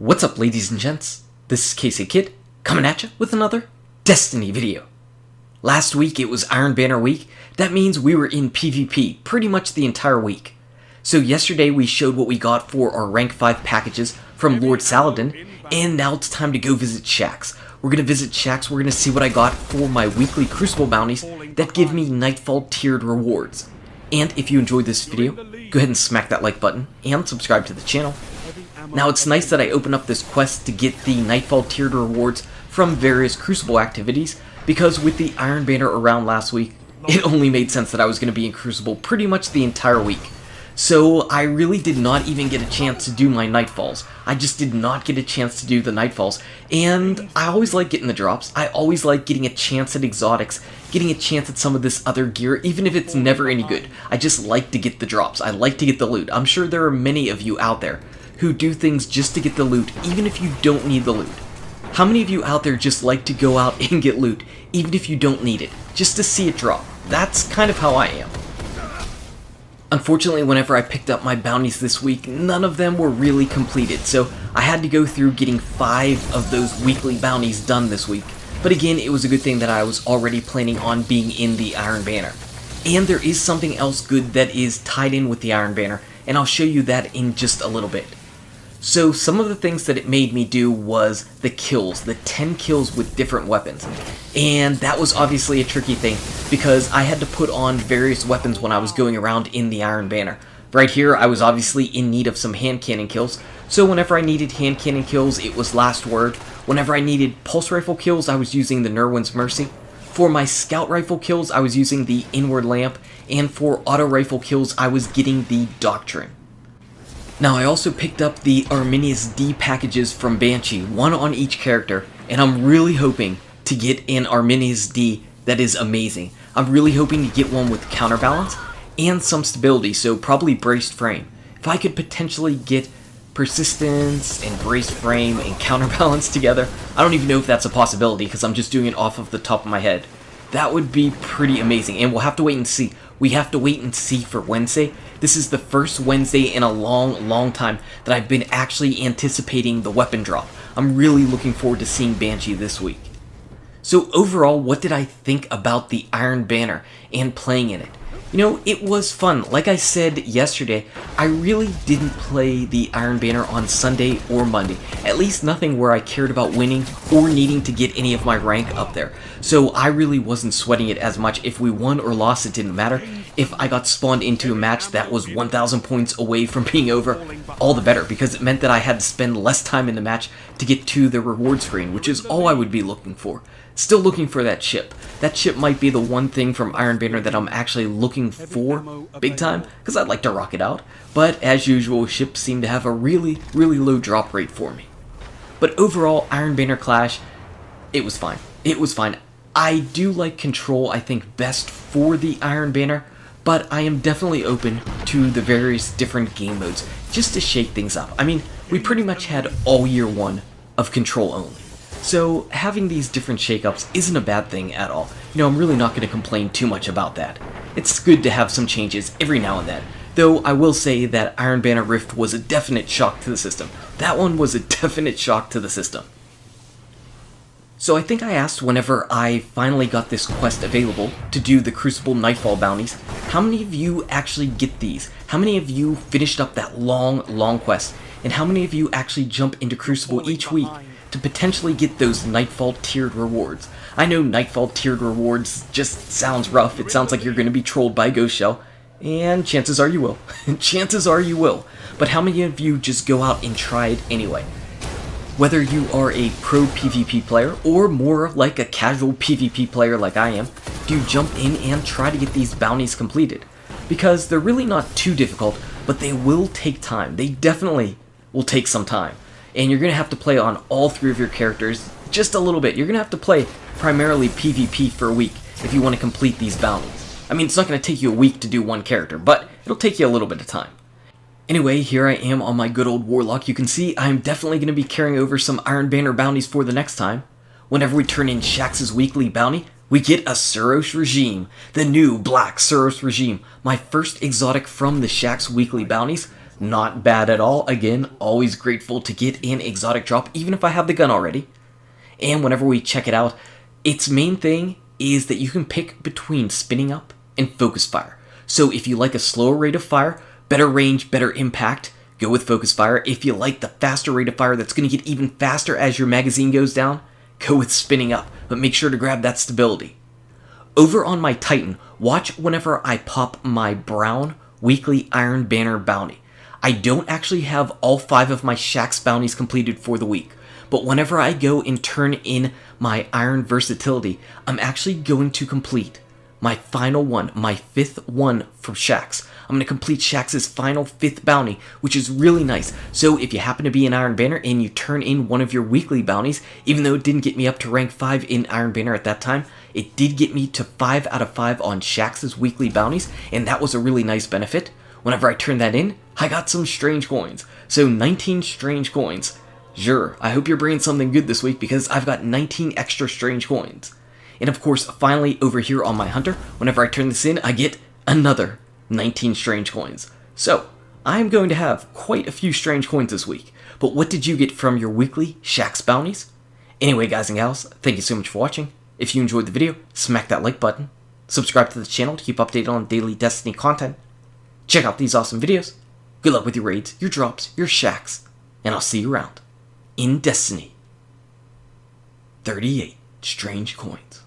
What's up, ladies and gents? This is Casey Kid, coming at you with another Destiny video. Last week it was Iron Banner week. That means we were in PvP pretty much the entire week. So yesterday we showed what we got for our rank 5 packages from Lord Saladin, and now it's time to go visit Shaxx. We're gonna visit Shaxx, we're gonna see what I got for my weekly Crucible bounties that give me Nightfall tiered rewards. And if you enjoyed this video, go ahead and smack that like button and subscribe to the channel. Now it's nice that I open up this quest to get the Nightfall tiered rewards from various Crucible activities, because with the Iron Banner around last week, it only made sense that I was going to be in Crucible pretty much the entire week. So I really did not even get a chance to do my Nightfalls. I just did not get a chance to do the Nightfalls, and I always like getting the drops. I always like getting a chance at exotics, getting a chance at some of this other gear, even if it's never any good. I just like to get the drops. I like to get the loot. I'm sure there are many of you out there who do things just to get the loot, even if you don't need the loot. How many of you out there just like to go out and get loot, even if you don't need it, just to see it drop? That's kind of how I am. Unfortunately, whenever I picked up my bounties this week, none of them were really completed, so I had to go through getting 5 of those weekly bounties done this week. But again, it was a good thing that I was already planning on being in the Iron Banner. And there is something else good that is tied in with the Iron Banner, and I'll show you that in just a little bit. So some of the things that it made me do was the kills, the 10 kills with different weapons. And that was obviously a tricky thing, because I had to put on various weapons when I was going around in the Iron Banner. Right here, I was obviously in need of some hand cannon kills, so whenever I needed hand cannon kills, it was Last Word. Whenever I needed pulse rifle kills, I was using the Nerwin's Mercy. For my scout rifle kills, I was using the Inward Lamp, and for auto rifle kills, I was getting the Doctrine. Now, I also picked up the Arminius D packages from Banshee, one on each character, and I'm really hoping to get an Arminius D that is amazing. I'm really hoping to get one with counterbalance and some stability, so probably braced frame. If I could potentially get persistence and braced frame and counterbalance together, I don't even know if that's a possibility because I'm just doing it off of the top of my head. That would be pretty amazing, and we'll have to wait and see. We have to wait and see for Wednesday. This is the first Wednesday in a long time that I've been actually anticipating the weapon drop. I'm really looking forward to seeing Banshee this week. So overall, what did I think about the Iron Banner and playing in it? You know, it was fun. Like I said yesterday, I really didn't play the Iron Banner on Sunday or Monday. At least nothing where I cared about winning or needing to get any of my rank up there. So I really wasn't sweating it as much. If we won or lost, it didn't matter. If I got spawned into a match that was 1,000 points away from being over, all the better, because it meant that I had to spend less time in the match to get to the reward screen, which is all I would be looking for. Still looking for that ship. That ship might be the one thing from Iron Banner that I'm actually looking for big time, because I'd like to rock it out. But as usual, ships seem to have a really low drop rate for me. But overall, Iron Banner Clash, it was fine. It was fine. I do like Control, I think, best for the Iron Banner, but I am definitely open to the various different game modes, just to shake things up. I mean, we pretty much had all year one of Control only. So having these different shakeups isn't a bad thing at all. You know, I'm really not going to complain too much about that. It's good to have some changes every now and then. Though I will say that Iron Banner Rift was a definite shock to the system. That one was a definite shock to the system. So I think I asked whenever I finally got this quest available to do the Crucible Nightfall bounties, how many of you actually get these? How many of you finished up that long quest? And how many of you actually jump into Crucible each week to potentially get those Nightfall tiered rewards? I know Nightfall tiered rewards just sounds rough. It sounds like you're going to be trolled by a ghost shell, and chances are you will. Chances are you will. But how many of you just go out and try it anyway? Whether you are a pro PvP player or more like a casual PvP player like I am, do you jump in and try to get these bounties completed? Because they're really not too difficult, but they will take time. They definitely will take some time. And you're going to have to play on all 3 of your characters just a little bit. You're going to have to play primarily PvP for a week if you want to complete these bounties. I mean, it's not going to take you a week to do one character, but it'll take you a little bit of time. Anyway, here I am on my good old Warlock. You can see I'm definitely going to be carrying over some Iron Banner bounties for the next time. Whenever we turn in Shaxx's weekly bounty, we get a Suros Regime, the new Black Suros Regime, my first exotic from the Shaxx weekly bounties. Not bad at all. Again, always grateful to get an exotic drop, even if I have the gun already. And whenever we check it out, its main thing is that you can pick between spinning up and focus fire. So if you like a slower rate of fire, better range, better impact, go with focus fire. If you like the faster rate of fire that's going to get even faster as your magazine goes down, go with spinning up, but make sure to grab that stability. Over on my Titan, watch whenever I pop my brown weekly Iron Banner bounty. I don't actually have all 5 of my Shaxx bounties completed for the week, but whenever I go and turn in my Iron Versatility, I'm actually going to complete my final one, my 5th one from Shaxx. I'm going to complete Shaxx's final 5th bounty, which is really nice. So if you happen to be an Iron Banner and you turn in one of your weekly bounties, even though it didn't get me up to rank 5 in Iron Banner at that time, it did get me to 5 out of 5 on Shaxx's weekly bounties, and that was a really nice benefit. Whenever I turned that in, I got some strange coins. So 19 strange coins. Sure, I hope you're bringing something good this week because I've got 19 extra strange coins. And of course, finally over here on my Hunter, whenever I turn this in, I get another 19 strange coins. So, I'm going to have quite a few strange coins this week. But what did you get from your weekly Shaxx bounties? Anyway, guys and gals, thank you so much for watching. If you enjoyed the video, smack that like button. Subscribe to the channel to keep updated on daily Destiny content. Check out these awesome videos. Good luck with your raids, your drops, your Shaxx. And I'll see you around in Destiny 38 Strange Coins.